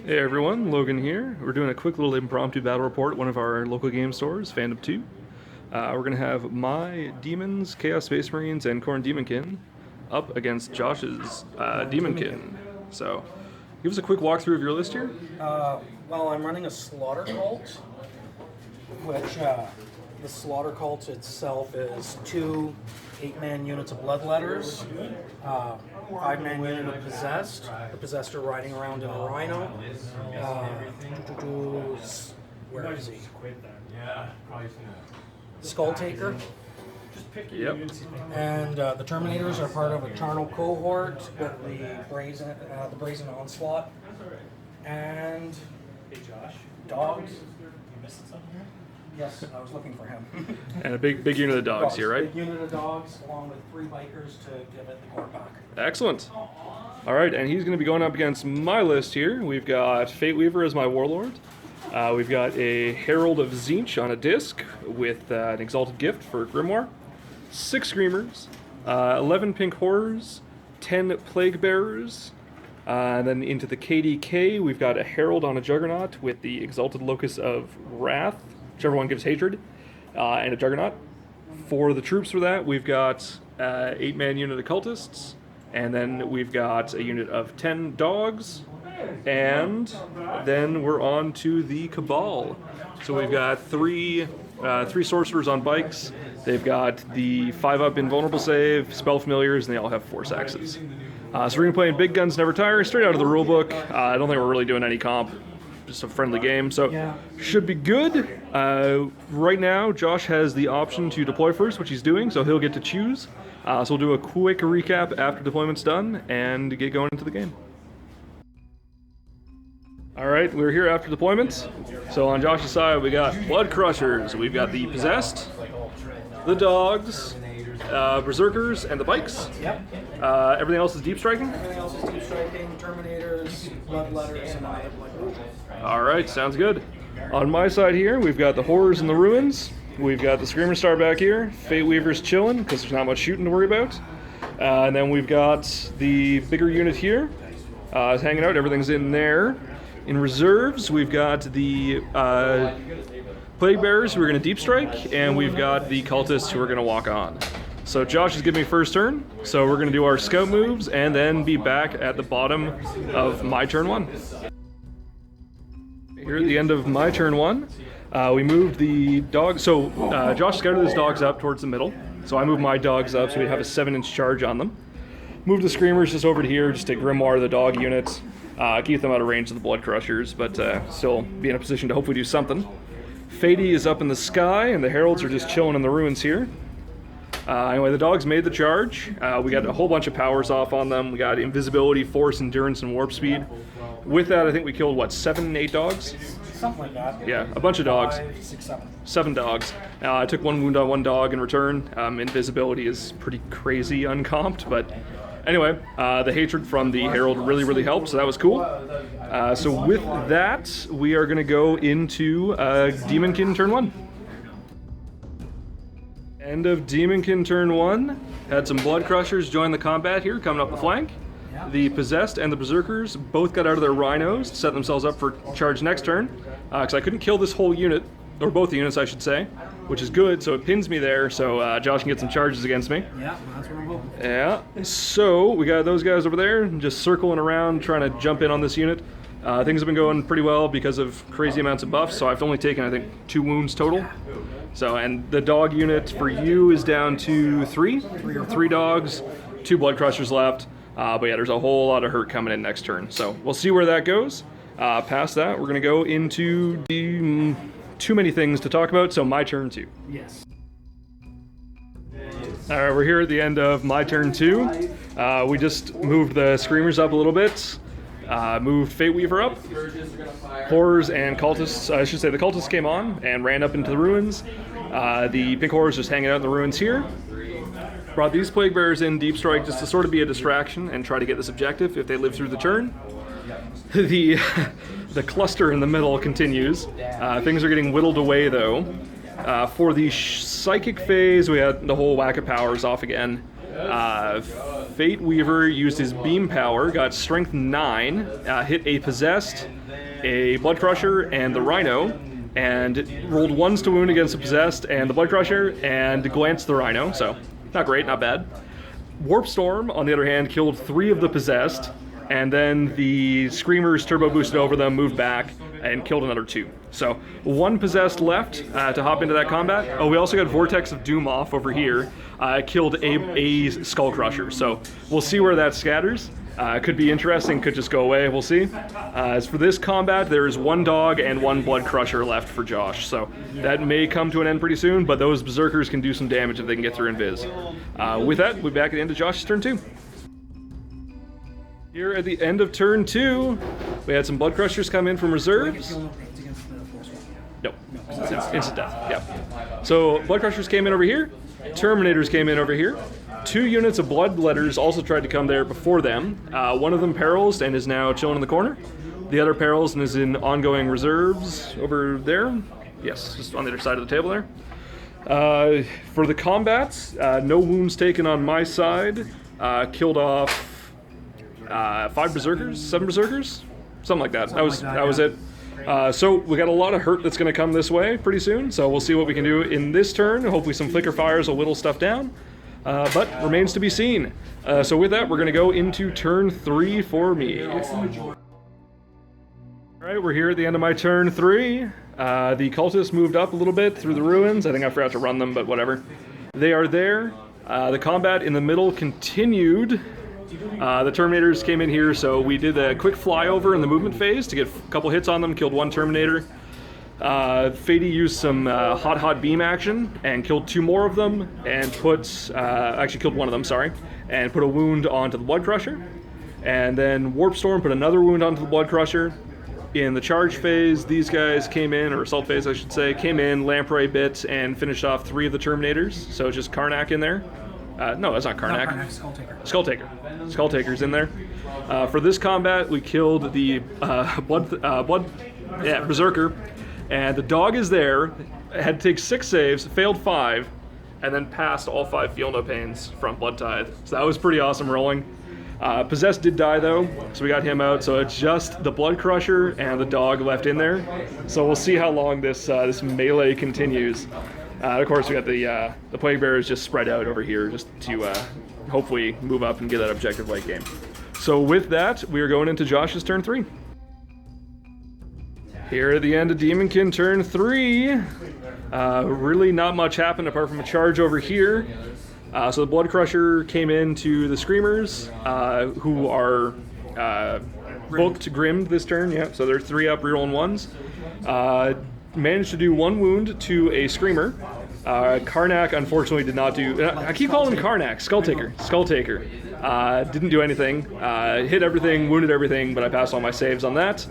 Hey everyone, Logan here. We're doing a quick little impromptu battle report at one of our local game stores, Fandom 2. We're going to have my Demons, Chaos Space Marines, and Khorne Demonkin up against Josh's Demonkin. So, give us a quick walkthrough of your list here. Well, I'm running a Slaughter Cult, which the Slaughter Cult itself is 2 8-man units of Bloodletters, 5-man unit of Possessed, the Possessed are riding around in a Rhino, where is he? Skull Taker. Yep. And the Terminators are part of a Charnel cohort with the Brazen Onslaught. And dogs. You missing something here? Yes, I was looking for him. And a big unit of dogs here, right? Big unit of dogs, along with 3 bikers to give it the court back. Excellent. All right, and he's going to be going up against my list here. We've got Fate Weaver as my warlord. We've got a Herald of Tzeentch on a disc with an Exalted Gift for Grimoire. 6 Screamers, 11 Pink Horrors, 10 Plague Bearers. And then into the KDK, we've got a Herald on a Juggernaut with the Exalted Locus of Wrath, whichever one gives Hatred, and a Juggernaut. For the troops for that, we've got 8-man unit of Cultists, and then we've got a unit of 10 Dogs, and then we're on to the Cabal. So we've got three Sorcerers on bikes. They've got the 5-up Invulnerable save, Spell Familiars, and they all have Force Axes. So we're going to be playing Big Guns Never Tire, straight out of the rulebook. I don't think we're really doing any comp. Just a friendly game, so should be good. Right now, Josh has the option to deploy first, which he's doing, so he'll get to choose. So we'll do a quick recap after deployment's done and get going into the game. All right, we're here after deployment. So on Josh's side, we got Blood Crushers, we've got the Possessed, the Dogs, Berserkers, and the Bikes. Yep. Everything else is deep striking? Everything else is deep striking, Terminators, Bloodletters, and other Blood. All right, sounds good. On my side here, we've got the Horrors and the Ruins. We've got the Screamer Star back here. Fate Weaver's chilling because there's not much shooting to worry about. And then we've got the bigger unit here. It's hanging out. Everything's in there. In reserves, we've got the Plague Bearers who are going to deep strike, and we've got the Cultists who are going to walk on. So Josh is giving me first turn, so we're going to do our scout moves and then be back at the bottom of my turn 1. Here at the end of my turn 1, we moved the dogs. So Josh scouted his dogs up towards the middle, so I moved my dogs up so we have a 7-inch charge on them. Moved the Screamers just over to here, just to Grimoire the dog units, keep them out of range of the Blood Crushers, but still be in a position to hopefully do something. Fatey is up in the sky, and the Heralds are just chilling in the ruins here. Anyway, the dogs made the charge. We got a whole bunch of powers off on them. We got invisibility, force, endurance, and warp speed. With that, I think we killed, what, 7, 8 dogs? Something like that. Yeah, a bunch of dogs. 5, 6, 7. 7 dogs. I took 1 wound on 1 dog in return. Invisibility is pretty crazy uncomped, but anyway, the hatred from the Herald really helped, so that was cool. So with that, we are going to go into Demonkin turn 1. End of Demonkin turn 1. Had some Blood Crushers join the combat here, coming up the flank. The Possessed and the Berserkers both got out of their Rhinos to set themselves up for charge next turn, because I couldn't kill this whole unit, or both the units I should say, which is good, so it pins me there, so Josh can get some charges against me. Yeah, that's what I'm hoping. Yeah, so we got those guys over there, just circling around, trying to jump in on this unit. Things have been going pretty well because of crazy amounts of buffs, so I've only taken, I think, 2 wounds total. So, and the dog unit for you is down to 3 dogs, 2 Blood Crushers left. But yeah, there's a whole lot of hurt coming in next turn. So we'll see where that goes. Past that, we're going to go into the too many things to talk about, so my turn 2. Yes. All right, we're here at the end of my turn 2. We just moved the Screamers up a little bit. Moved Fate Weaver up. Horrors and Cultists, I should say the Cultists came on and ran up into the ruins. The Pink Horrors just hanging out in the ruins here. Brought these Plague Bearers in deep strike just to sort of be a distraction and try to get this objective if they live through the turn. The cluster in the middle continues. Things are getting whittled away though. For the psychic phase, we had the whole whack of powers off again. Fate Weaver used his beam power, got strength 9, hit a possessed, a blood crusher, and the rhino, and rolled 1s to wound against the possessed and the blood crusher, and glanced the rhino, so not great, not bad. Warp Storm, on the other hand, killed 3 of the possessed, and then the Screamers turbo boosted over them, moved back, and killed another 2. So 1 possessed left to hop into that combat. Oh, we also got Vortex of Doom off over here. Killed a Skull Crusher, so we'll see where that scatters. Could be interesting, could just go away, we'll see. As for this combat, there is 1 dog and 1 blood crusher left for Josh, so that may come to an end pretty soon, but those berserkers can do some damage if they can get through Invis. With that, we'll be back at the end of Josh's turn 2. Here at the end of turn 2, we had some blood crushers come in from reserves. No, it's instant death, yeah. So blood crushers came in over here, Terminators came in over here. 2 units of bloodletters also tried to come there before them. One of them paralyzed and is now chilling in the corner. The other paralyzed and is in ongoing reserves over there. Yes, just on the other side of the table there. For the combats, no wounds taken on my side. Killed off 5 berserkers, 7 berserkers, something like that. That was it. So we got a lot of hurt that's going to come this way pretty soon. So we'll see what we can do in this turn. Hopefully some flicker fires will whittle stuff down. But remains to be seen. So with that, we're going to go into turn 3 for me. Alright, we're here at the end of my turn 3. The cultists moved up a little bit through the ruins. I think I forgot to run them, but whatever. They are there. The combat in the middle continued. The Terminators came in here, so we did a quick flyover in the movement phase to get a couple hits on them, killed 1 Terminator. Fady used some hot beam action and killed 2 more of them, and actually killed 1 of them, sorry, and put a wound onto the Blood Crusher. And then Warp Storm put another wound onto the Blood Crusher. In the charge phase, these guys came in, or assault phase I should say, came in, Lamprey bit, and finished off 3 of the Terminators, so it's just Karnak in there. No, that's not Karnak. Not Karnak, Skulltaker. Skulltaker's in there. For this combat, we killed the Berserker, and the dog is there, had to take 6 saves, failed 5, and then passed all 5 Feel No Pains from Blood Tithe. So that was pretty awesome rolling. Possessed did die though, so we got him out, so it's just the Blood Crusher and the dog left in there. So we'll see how long this melee continues. Of course, we got the Plague Bearers just spread out over here just to hopefully move up and get that objective late game. So with that, we are going into Josh's turn 3. Here at the end of Demonkin turn 3, really not much happened apart from a charge over here. So the Blood Crusher came into the Screamers, who are booked Grimmed this turn, yeah, so they're 3 up, rerolling 1s. Managed to do 1 wound to a Screamer. Karnak unfortunately did not do, I keep calling him Karnak, Skulltaker. Didn't do anything, hit everything, wounded everything, but I passed all my saves on that.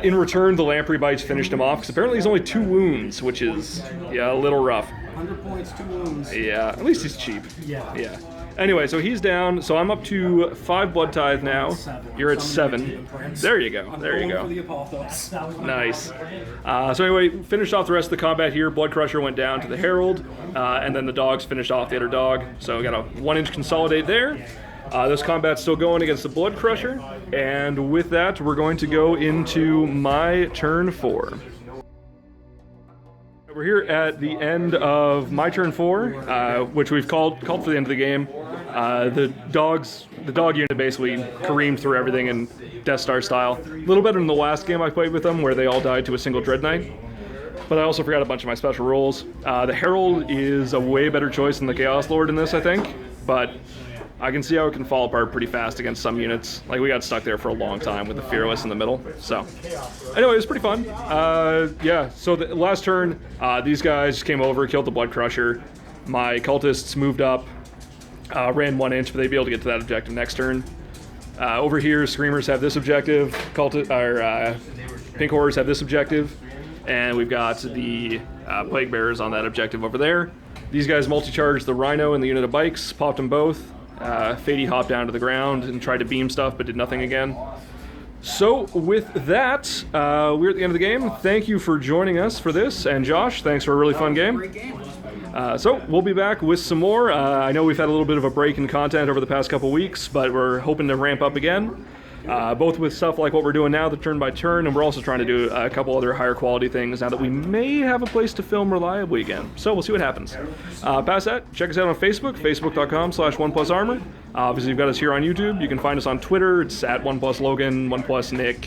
In return, the Lamprey Bites finished him off, because apparently he's only 2 wounds, which is, yeah, a little rough. 100 points, 2 wounds. Yeah, at least he's cheap. Yeah. Anyway, so he's down, so I'm up to 5 Blood Tithe now. 7. You're at 7. There you go, there you go. For the Apothos. Nice. So anyway, finished off the rest of the combat here. Blood Crusher went down to the Herald, and then the dogs finished off the other dog. So we got a 1-inch consolidate there. This combat's still going against the Blood Crusher, and with that, we're going to go into my turn 4. We're here at the end of my turn 4, which we've called for the end of the game. The dog unit basically careened through everything in Death Star style. A little better than the last game I played with them, where they all died to a single Dread Knight. But I also forgot a bunch of my special rolls. The Herald is a way better choice than the Chaos Lord in this, I think. But I can see how it can fall apart pretty fast against some units. Like, we got stuck there for a long time with the Fearless in the middle. So, anyway, it was pretty fun. Yeah, so the last turn, these guys came over, killed the Blood Crusher. My cultists moved up, ran 1 inch, but they'd be able to get to that objective next turn. Over here, Screamers have this objective, Pink Horrors have this objective, and we've got the Plague Bearers on that objective over there. These guys multi-charged the Rhino and the unit of bikes, popped them both. Fady hopped down to the ground and tried to beam stuff, but did nothing again. So with that, we're at the end of the game. Thank you for joining us for this, and Josh, thanks for a really fun game. Great game. So we'll be back with some more. I know we've had a little bit of a break in content over the past couple weeks, but we're hoping to ramp up again. Both with stuff like what we're doing now, the turn by turn, and we're also trying to do a couple other higher quality things now that we may have a place to film reliably again. So we'll see what happens. Past that, check us out on Facebook, facebook.com/OnePlusArmor. Obviously, you've got us here on YouTube. You can find us on Twitter. It's at OnePlusLogan, OnePlusNick,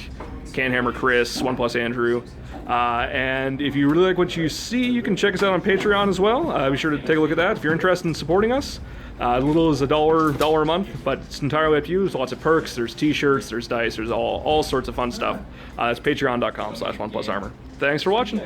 Canhammer Chris, OnePlusAndrew. And if you really like what you see, you can check us out on Patreon as well. Be sure to take a look at that if you're interested in supporting us. As little as $1 a month, but it's entirely up to you. There's lots of perks, there's t-shirts, there's dice, there's all sorts of fun stuff. That's patreon.com/OnePlusArmor. Thanks for watching.